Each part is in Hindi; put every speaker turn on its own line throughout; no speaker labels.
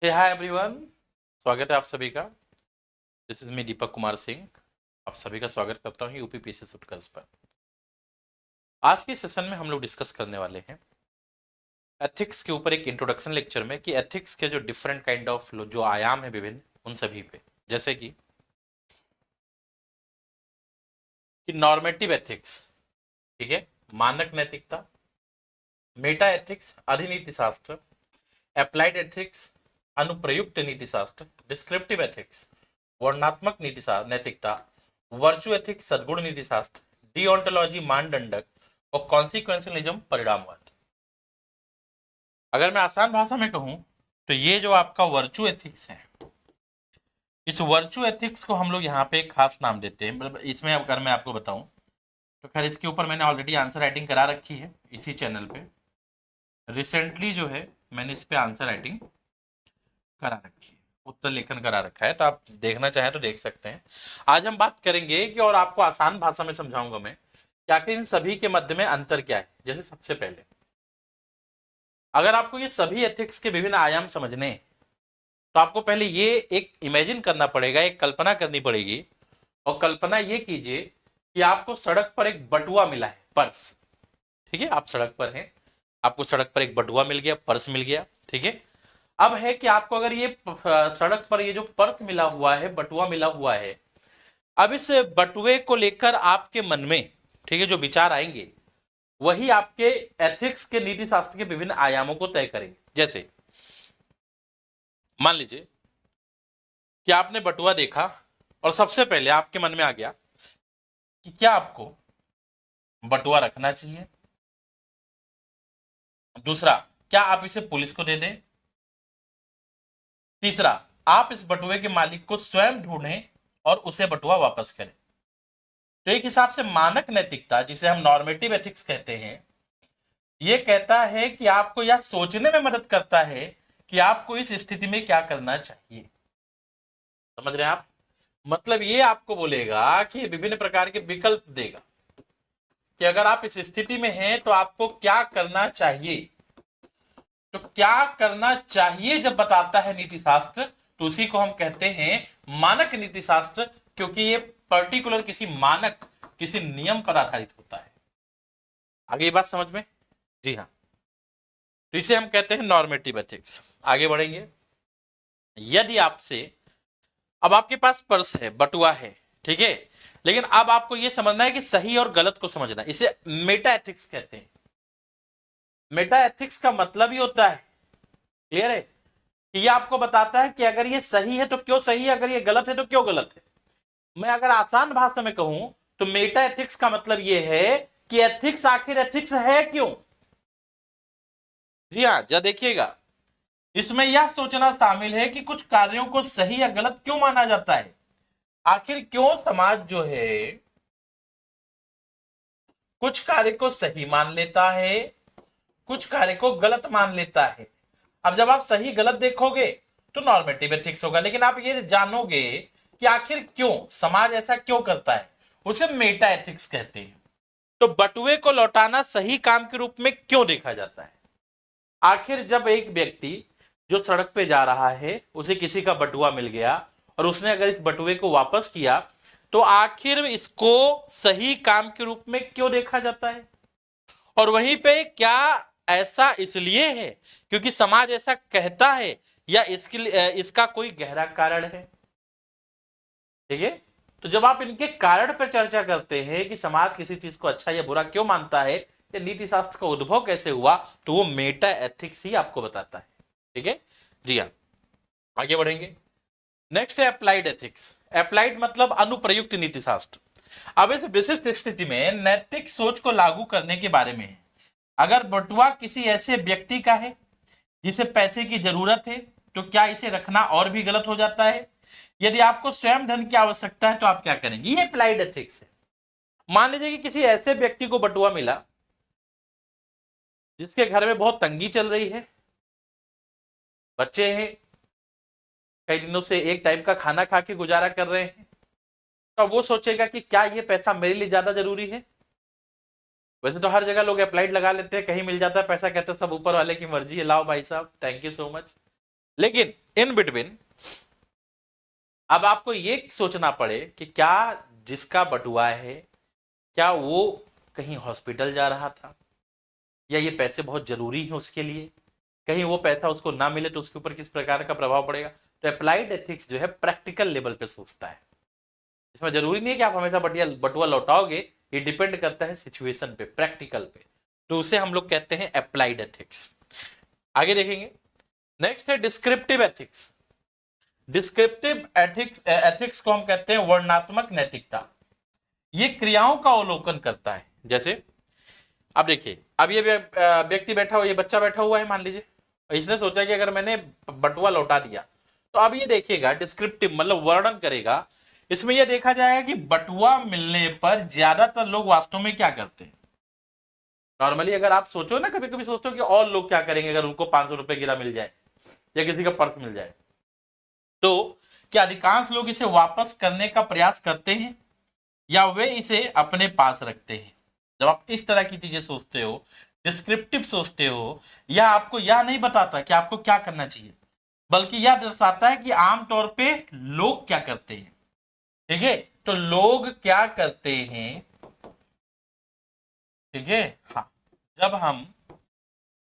Hi everyone. स्वागत है आप सभी का। This is me Deepak Kumar Singh. आप सभी का स्वागत करता हूँ यूपी पीसीएस उत्कर्ष पर। आज के सेशन में हम लोग डिस्कस करने वाले हैं एथिक्स के ऊपर एक इंट्रोडक्शन लेक्चर में कि एथिक्स के जो डिफरेंट काइंड ऑफ जो आयाम है विभिन्न उन सभी पे, जैसे कि नॉर्मेटिव एथिक्स, ठीक है, मानक नैतिकता, मेटा एथिक्स अधिनीति शास्त्र, एप्लाइड एथिक्स अनुप्रयुक्त नीति शास्त्र, डिस्क्रिप्टिव एथिक्स वर्णनात्मक नैतिकता, वर्चू एथिक्स सद्गुण नीति शास्त्र, डिओन्टोलॉजी मानदंडक और कॉन्सिक्वेंशियलिज्म परिणामवाद। अगर मैं आसान भाषा में कहूं तो ये जो आपका वर्चू एथिक्स है, इस वर्चू एथिक्स को हम लोग यहाँ पे एक खास नाम देते हैं। मतलब इसमें अगर मैं आपको बताऊं तो खैर इसके ऊपर मैंने ऑलरेडी आंसर राइटिंग करा रखी है इसी चैनल पे। रिसेंटली जो है मैंने इस पे आंसर राइटिंग करा रखी है, उत्तर लेखन करा रखा है, तो आप देखना चाहें तो देख सकते हैं। आज हम बात करेंगे कि, और आपको आसान भाषा में समझाऊंगा मैं कि आखिर इन सभी के मध्य में अंतर क्या है। जैसे सबसे पहले अगर आपको ये सभी एथिक्स के विभिन्न आयाम समझने हैं, तो आपको पहले ये एक इमेजिन करना पड़ेगा, एक कल्पना करनी पड़ेगी। और कल्पना ये कीजिए कि आपको सड़क पर एक बटुआ मिला है, पर्स। ठीक है, आप सड़क पर हैं, आपको सड़क पर एक बटुआ मिल गया, पर्स मिल गया। ठीक है, अब है कि आपको अगर ये सड़क पर ये जो पर्स मिला हुआ है, बटुआ मिला हुआ है, अब इस बटुए को लेकर आपके मन में, ठीक है, जो विचार आएंगे वही आपके एथिक्स के नीति शास्त्र के विभिन्न आयामों को तय करेंगे। जैसे मान लीजिए कि आपने बटुआ देखा और सबसे पहले आपके मन में आ गया कि क्या आपको बटुआ रखना चाहिए। दूसरा, क्या आप इसे पुलिस को दे दें। तीसरा, आप इस बटुए के मालिक को स्वयं ढूंढें और उसे बटुआ वापस करें। तो एक हिसाब से मानक नैतिकता, जिसे हम नॉर्मेटिव एथिक्स कहते हैं, यह कहता है कि आपको यह सोचने में मदद करता है कि आपको इस स्थिति में क्या करना चाहिए। समझ रहे हैं आप? मतलब ये आपको बोलेगा कि विभिन्न प्रकार के विकल्प देगा कि अगर आप इस स्थिति में हैं तो आपको क्या करना चाहिए। तो क्या करना चाहिए जब बताता है नीति शास्त्र, तो उसी को हम कहते हैं मानक नीति शास्त्र, क्योंकि ये पर्टिकुलर किसी मानक, किसी नियम पर आधारित होता है। आगे ये बात समझ में? जी हाँ, तो इसे हम कहते हैं नॉर्मेटिव एथिक्स। आगे बढ़ेंगे। यदि आपसे, अब आपके पास पर्स है, बटुआ है, ठीक है, लेकिन अब आपको यह समझना है कि सही और गलत को समझना, इसे मेटा एथिक्स कहते हैं। मेटा एथिक्स का मतलब ही होता है, क्लियर है, कि यह आपको बताता है कि अगर ये सही है तो क्यों सही है, अगर ये गलत है तो क्यों गलत है। मैं अगर आसान भाषा में कहूं तो मेटा एथिक्स का मतलब यह है कि एथिक्स आखिर एथिक्स है क्यों। जी हाँ, जरा देखिएगा, इसमें यह सोचना शामिल है कि कुछ कार्यों को सही या गलत क्यों माना जाता है। आखिर क्यों समाज जो है कुछ कार्य को सही मान लेता है, कुछ कार्य को गलत मान लेता है। अब जब आप सही गलत देखोगे तो नॉर्मेटिव एथिक्स होगा, लेकिन आप ये जानोगे कि आखिर क्यों समाज ऐसा क्यों करता है, उसे मेटा एथिक्स कहते हैं। तो बटुए को लौटाना सही काम के रूप में क्यों देखा जाता है। आखिर जब एक व्यक्ति जो सड़क पे जा रहा है, उसे किसी का बटुआ मिल गया और उसने अगर इस बटुए को वापस किया, तो आखिर इसको सही काम के रूप में क्यों देखा जाता है। और वहीं पे क्या ऐसा इसलिए है क्योंकि समाज ऐसा कहता है, या इसका कोई गहरा कारण है। ठीक है, तो जब आप इनके कारण पर चर्चा करते हैं कि समाज किसी चीज को अच्छा या बुरा क्यों मानता है, या नीति शास्त्र का उद्भव कैसे हुआ, तो वो मेटा एथिक्स ही आपको बताता है। ठीक है, जी हाँ, आगे बढ़ेंगे। नेक्स्ट है अप्लाइड एथिक्स। अप्लाइड मतलब अनुप्रयुक्त नीति शास्त्र। अब इस विशिष्ट स्थिति में नैतिक सोच को लागू करने के बारे में है। अगर बटुआ किसी ऐसे व्यक्ति का है जिसे पैसे की जरूरत है, तो क्या इसे रखना और भी गलत हो जाता है। यदि आपको स्वयं धन की आवश्यकता है तो आप क्या करेंगे। ये अप्लाइड एथिक्स है। मान लीजिए कि किसी ऐसे व्यक्ति को बटुआ मिला जिसके घर में बहुत तंगी चल रही है, बच्चे हैं, कई दिनों से एक टाइम का खाना खा के गुजारा कर रहे हैं, तो वो सोचेगा कि क्या ये पैसा मेरे लिए ज्यादा जरूरी है। वैसे तो हर जगह लोग अप्लाइड लगा लेते हैं, कहीं मिल जाता है पैसा, कहते हैं सब ऊपर वाले की मर्जी है, लाओ भाई साहब, थैंक यू सो मच। लेकिन इन बिटवीन अब आपको ये सोचना पड़े कि क्या जिसका बटुआ है, क्या वो कहीं हॉस्पिटल जा रहा था, या ये पैसे बहुत जरूरी हैं उसके लिए, कहीं वो पैसा उसको ना मिले तो उसके ऊपर किस प्रकार का प्रभाव पड़ेगा। तो अप्लाइड एथिक्स जो है प्रैक्टिकल लेवल पे सोचता है। इसमें जरूरी नहीं है कि आप हमेशा बटिया बटुआ लौटाओगे, ये डिपेंड करता है सिचुएशन पे, प्रैक्टिकल पे। तो उसे हम लोग कहते हैं अप्लाइड एथिक्स। आगे देखेंगे, नेक्स्ट है डिस्क्रिप्टिव एथिक्स। डिस्क्रिप्टिव एथिक्स को हम कहते हैं वर्णनात्मक नैतिकता। ये क्रियाओं का अवलोकन करता है। जैसे अब देखिए, अब ये व्यक्ति बैठा हुआ, ये बच्चा बैठा हुआ है मान लीजिए, इसने सोचा कि अगर मैंने बटुआ लौटा दिया, तो अब ये देखिएगा डिस्क्रिप्टिव मतलब वर्णन करेगा। इसमें यह देखा जाएगा कि बटुआ मिलने पर ज्यादातर लोग वास्तव में क्या करते हैं। नॉर्मली अगर आप सोचो ना, कभी कभी सोचते हो कि और लोग क्या करेंगे अगर उनको 500 रुपए गिरा मिल जाए या किसी का पर्स मिल जाए, तो क्या अधिकांश लोग इसे वापस करने का प्रयास करते हैं या वे इसे अपने पास रखते हैं। जब आप इस तरह की चीजें सोचते हो, डिस्क्रिप्टिव सोचते हो, यह आपको यह नहीं बताता कि आपको क्या करना चाहिए, बल्कि यह दर्शाता है कि आमतौर पे लोग क्या करते हैं। ठीक है, तो लोग क्या करते हैं, ठीक है। हाँ, जब हम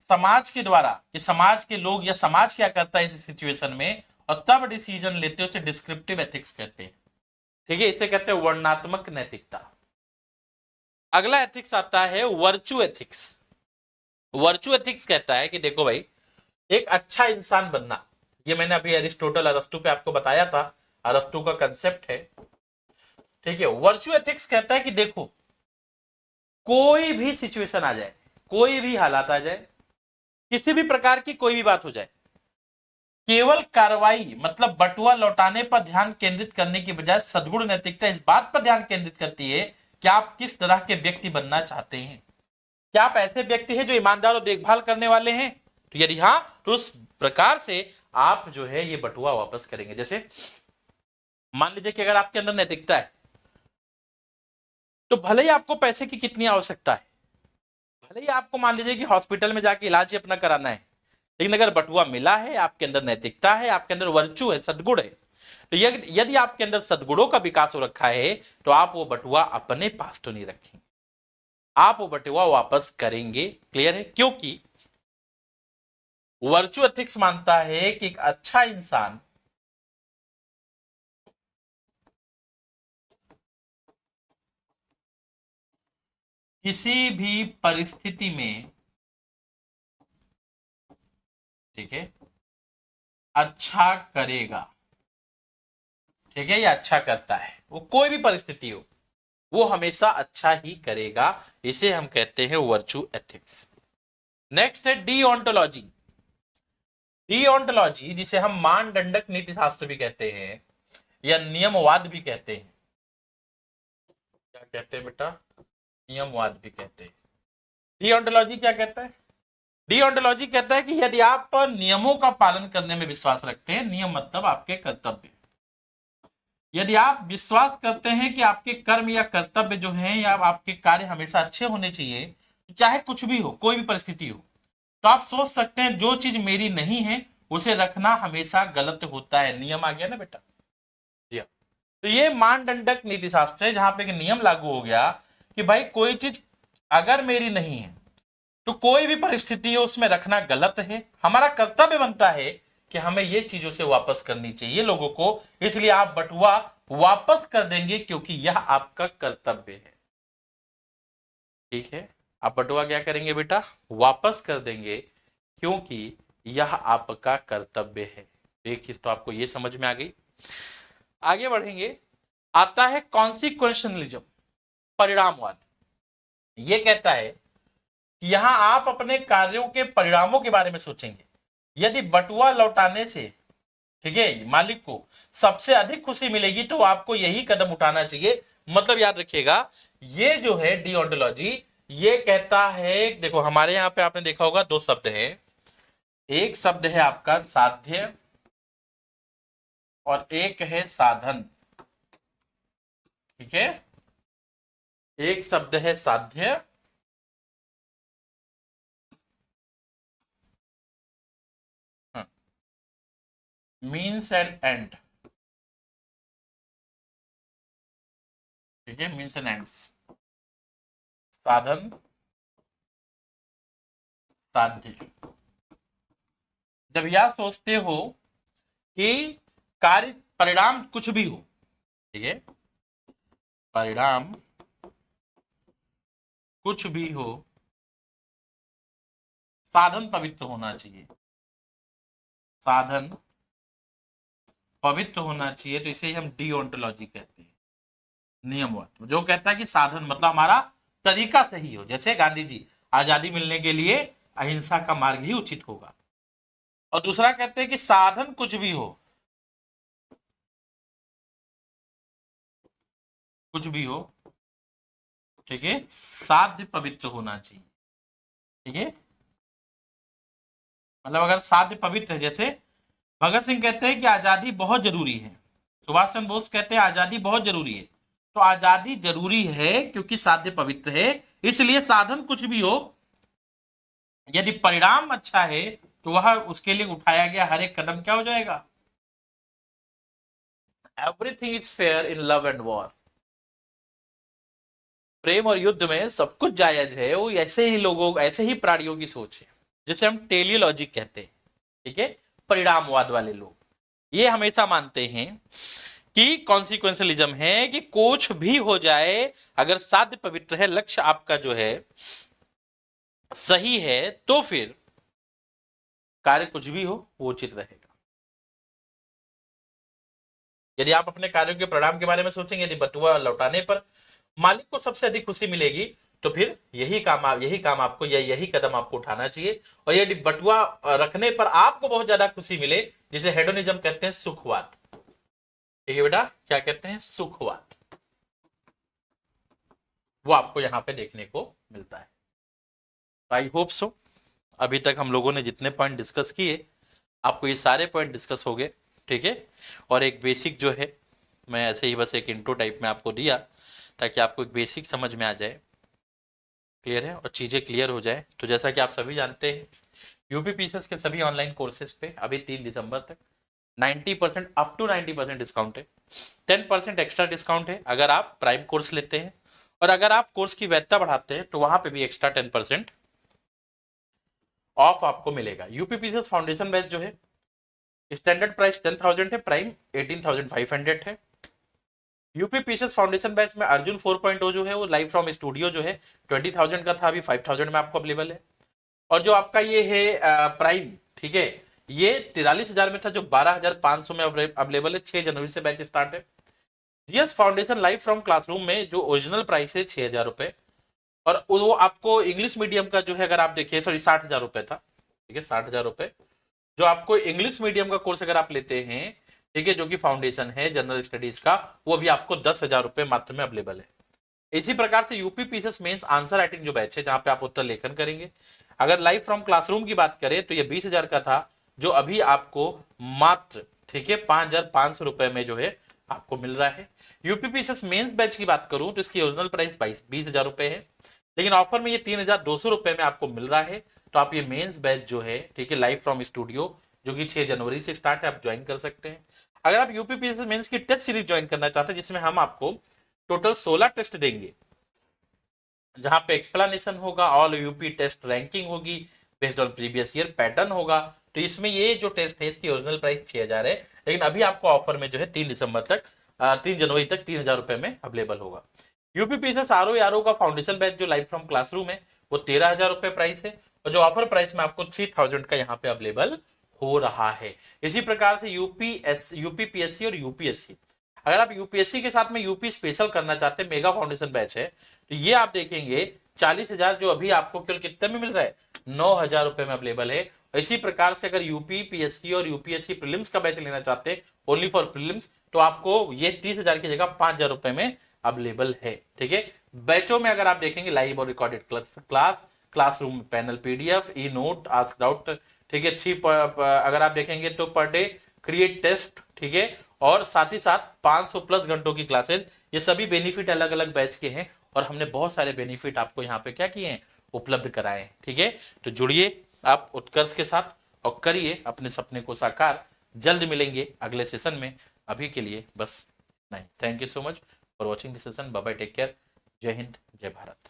समाज के द्वारा कि समाज के लोग या समाज क्या करता है इस सिचुएशन में, और तब डिसीजन लेते हैं, उसे डिस्क्रिप्टिव एथिक्स कहते हैं। ठीक है, इसे कहते हैं वर्णनात्मक नैतिकता। अगला एथिक्स आता है वर्चू एथिक्स। वर्चू एथिक्स कहता है कि देखो भाई, एक अच्छा इंसान बनना, ये मैंने अभी अरिस्टोटल अरस्तु पे आपको बताया था, अरस्तु का कंसेप्ट है। ठीक है, वर्चू एथिक्स कहता है कि देखो, कोई भी सिचुएशन आ जाए, कोई भी हालात आ जाए, किसी भी प्रकार की कोई भी बात हो जाए, केवल कार्रवाई मतलब बटुआ लौटाने पर ध्यान केंद्रित करने की बजाय सद्गुण नैतिकता इस बात पर ध्यान केंद्रित करती है कि आप किस तरह के व्यक्ति बनना चाहते हैं। क्या आप ऐसे व्यक्ति हैं जो ईमानदार और देखभाल करने वाले हैं, तो यदि हाँ, तो उस प्रकार से आप जो है ये बटुआ वापस करेंगे। जैसे मान लीजिए कि अगर आपके अंदर नैतिकता है, तो भले ही आपको पैसे की कितनी आवश्यकता है, भले ही आपको मान लीजिए कि हॉस्पिटल में जाके इलाज ही अपना कराना है, लेकिन अगर बटुआ मिला है, आपके अंदर नैतिकता है, आपके अंदर वर्चू है, सद्गुण है, तो यदि आपके अंदर सद्गुणों का विकास हो रखा है, तो आप वो बटुआ अपने पास तो नहीं रखेंगे, आप वो बटुआ वापस करेंगे। क्लियर है, क्योंकि वर्चू एथिक्स मानता है कि एक अच्छा इंसान किसी भी परिस्थिति में, ठीक है, अच्छा करेगा। ठीक है, ये अच्छा करता है, वो कोई भी परिस्थिति हो, वो हमेशा अच्छा ही करेगा। इसे हम कहते हैं वर्चू एथिक्स। नेक्स्ट है डीओंटोलॉजी। डीओंटोलॉजी जिसे हम मानदंडक नीति शास्त्र भी कहते हैं या नियमवाद भी कहते हैं। क्या कहते हैं बेटा, नियमवाद भी कहते हैं। डीओंटोलॉजी क्या कहता है, डीओंटोलॉजी कहता है कि यदि आप नियमों का पालन करने में विश्वास रखते हैं, नियम मतलब आपके कर्तव्य, यदि आप विश्वास करते हैं कि आपके कर्म या कर्तव्य जो हैं या आपके कार्य हमेशा अच्छे होने चाहिए, चाहे कुछ भी हो, कोई भी परिस्थिति हो, तो आप सोच सकते हैं जो चीज मेरी नहीं है उसे रखना हमेशा गलत होता है। नियम आ गया ना बेटा, जी हाँ। तो ये मानदंडक नीति शास्त्र है जहां पे एक नियम लागू हो गया कि भाई कोई चीज अगर मेरी नहीं है तो कोई भी परिस्थिति हो उसमें रखना गलत है, हमारा कर्तव्य बनता है कि हमें ये चीजों से वापस करनी चाहिए लोगों को, इसलिए आप बटुआ वापस कर देंगे क्योंकि यह आपका कर्तव्य है। ठीक है, आप बटुआ क्या करेंगे बेटा, वापस कर देंगे क्योंकि यह आपका कर्तव्य है। एक चीज तो आपको ये समझ में आ गई। आगे बढ़ेंगे, आता है कॉन्सिक्वेंशनलिज्म, परिणामवाद। ये कहता है कि यहां आप अपने कार्यों के परिणामों के बारे में सोचेंगे। यदि बटुआ लौटाने से, ठीक है, मालिक को सबसे अधिक खुशी मिलेगी तो आपको यही कदम उठाना चाहिए। मतलब याद रखिएगा, ये जो है डिओंटोलॉजी, ये कहता है, देखो हमारे यहां पे आपने देखा होगा दो शब्द है, एक शब्द है आपका साध्य और एक है साधन। ठीक है, एक शब्द है साध्य मीन्स एंड एंड, ठीक है, मीन्स एंड एंड्स, साधन साध्य। जब यह सोचते हो कि कार्य परिणाम कुछ भी हो, ठीक है, परिणाम कुछ भी हो, साधन पवित्र होना चाहिए, साधन पवित्र होना चाहिए, तो इसे हम डीओंटोलॉजी कहते हैं, नियमवाद। जो कहता है कि साधन मतलब हमारा तरीका सही हो, जैसे गांधी जी आजादी मिलने के लिए अहिंसा का मार्ग ही उचित होगा। और दूसरा कहते हैं कि साधन कुछ भी हो, कुछ भी हो, ठीक है, साध्य पवित्र होना चाहिए, ठीक है, मतलब अगर साध्य पवित्र है, जैसे भगत सिंह कहते हैं कि आजादी बहुत जरूरी है, सुभाष चंद्र बोस कहते हैं आजादी बहुत जरूरी है, तो आजादी जरूरी है क्योंकि साध्य पवित्र है, इसलिए साधन कुछ भी हो, यदि परिणाम अच्छा है तो वह उसके लिए उठाया गया हर एक कदम क्या हो जाएगा। Everything is fair in love and war, प्रेम और युद्ध में सब कुछ जायज है, वो ऐसे ही लोगों, ऐसे ही प्राणियों की सोच है, जिसे हम टेलियोलॉजिक कहते हैं, ठीक है, परिणामवाद वाले लोग ये हमेशा मानते हैं कि कॉन्सिक्वेंशलिज्म है कि कुछ भी हो जाए, अगर साध्य पवित्र है, लक्ष्य आपका जो है सही है, तो फिर कार्य कुछ भी हो वो उचित रहेगा। यदि आप अपने कार्यों के परिणाम के बारे में सोचेंगे, यदि बटुआ लौटाने पर मालिक को सबसे अधिक खुशी मिलेगी, तो फिर यही काम आपको या यही कदम आपको उठाना चाहिए। और यदि बटुआ रखने पर आपको बहुत ज्यादा खुशी मिले, जिसे हेडोनिज्म कहते हैं, सुखवाद, ठीक है बेटा, क्या कहते हैं, सुखवाद, वो आपको यहां पे देखने को मिलता है। आई होप सो अभी तक हम लोगों ने जितने पॉइंट डिस्कस किए, आपको ये सारे पॉइंट डिस्कस हो गए, ठीक है, और एक बेसिक जो है मैं ऐसे ही बस एक इंट्रो टाइप में आपको दिया ताकि आपको एक बेसिक समझ में आ जाए, क्लियर है, और चीज़ें क्लियर हो जाए। तो जैसा कि आप सभी जानते हैं, यूपीपीसीएस के सभी ऑनलाइन कोर्सेज पे अभी 3 दिसंबर तक 90% अप टू 90% डिस्काउंट है, 10% एक्स्ट्रा डिस्काउंट है अगर आप प्राइम कोर्स लेते हैं, और अगर आप कोर्स की वैधता बढ़ाते हैं तो वहां पे भी एक्स्ट्रा 10% ऑफ आपको मिलेगा। यूपीपीसीएस फाउंडेशन बैच जो है स्टैंडर्ड प्राइस 10,000 है, प्राइम 18,500 है। यूपीपीसीएस फाउंडेशन बैच में अर्जुन 4.0 जो है वो लाइव फ्रॉम स्टूडियो जो है 20,000 का था, अभी 5,000 में आपको अवेलेबल है। और जो आपका ये है प्राइम, ठीक है, ये 43,000 में था, जो 12,500 में अवेलेबल है। 6 जनवरी से बैच स्टार्ट है। GS foundation live from classroom में जो ओरिजिनल प्राइस है 6,000 रुपए, और वो आपको इंग्लिश मीडियम का जो है अगर आप देखिए, सॉरी 60,000 रुपए था, ठीक है, 60,000 रुपए जो आपको इंग्लिश मीडियम का कोर्स अगर आप लेते हैं, ठीक है, जो कि फाउंडेशन है जनरल स्टडीज का, वो भी आपको 10,000 रुपए मात्र में अवेलेबल है। इसी प्रकार से यूपीपीसीएस मेंस आंसर राइटिंग जो बैच है, जहां पे आप उत्तर लेखन करेंगे, अगर लाइव फ्रॉम क्लासरूम की बात करें तो ये 20,000 का था, जो अभी आपको मात्र, ठीक है, 5,500 रुपए में जो है आपको मिल रहा है। यूपीपीसीएस मेंस बैच की बात करूं तो इसकी ओरिजिनल प्राइस 20,000 रुपए है, लेकिन ऑफर में ये 3,200 रुपए में आपको मिल रहा है। तो आप ये मेंस बैच जो है, ठीक है, लाइव फ्रॉम स्टूडियो जो कि 6 जनवरी से स्टार्ट है, आप ज्वाइन कर सकते हैं। अगर आप यूपीपीसीएस मेंस की टेस्ट सीरीज ज्वाइन करना चाहते हैं, जिसमें हम आपको टोटल 16 टेस्ट देंगे, जहां पे एक्सप्लेनेशन होगा, ऑल यूपी टेस्ट रैंकिंग होगी, based on previous year pattern होगा, तो इसमें ये जो टेस्ट है इसकी ओरिजिनल प्राइस 6,000 है, लेकिन अभी आपको ऑफर में जो है 3 दिसंबर तक 3 जनवरी तक 3,000 रुपए में अवेलेबल होगा। यूपीपीसीएस आरओ का फाउंडेशन बैच जो लाइव फ्रॉम क्लासरूम है वो 13,000 रुपए प्राइस है, और जो ऑफर प्राइस में आपको 3,000 का यहाँ पे अवेलेबल हो रहा है। इसी प्रकार से यूपीपीएससी और यूपीएससी, अगर आप यूपीएससी के साथ में यूपी स्पेशल करना चाहते हैं, मेगा फाउंडेशन बैच है, तो ये आप देखेंगे 40,000 जो अभी आपको केवल कितने में मिल रहा है, 9,000 रुपए में अवेलेबल है। इसी प्रकार से अगर यूपी पीएससी और यूपीएससी प्रीलिम्स का बैच लेना चाहते हैं, ओनली फॉर प्रीलिम्स, तो आपको ये 30,000 की जगह 5,000 रुपए में अवेलेबल है, ठीक है। बैचों में अगर आप देखेंगे लाइव और रिकॉर्डेड क्लासरूम पैनल पीडीएफ, ई नोट, आस्क डाउट, ठीक है, अगर आप देखेंगे तो पर डे क्रिएट टेस्ट, ठीक है, और साथ ही साथ 500 प्लस घंटों की क्लासेज, ये सभी बेनिफिट अलग अलग बैच के हैं, और हमने बहुत सारे बेनिफिट आपको यहाँ पे क्या किए हैं, उपलब्ध कराए, ठीक है। तो जुड़िए आप उत्कर्ष के साथ और करिए अपने सपने को साकार। जल्द मिलेंगे अगले सेशन में। अभी के लिए बस नहीं। Thank you so much for watching this session. Bye bye, take care. जय हिंद, जय भारत।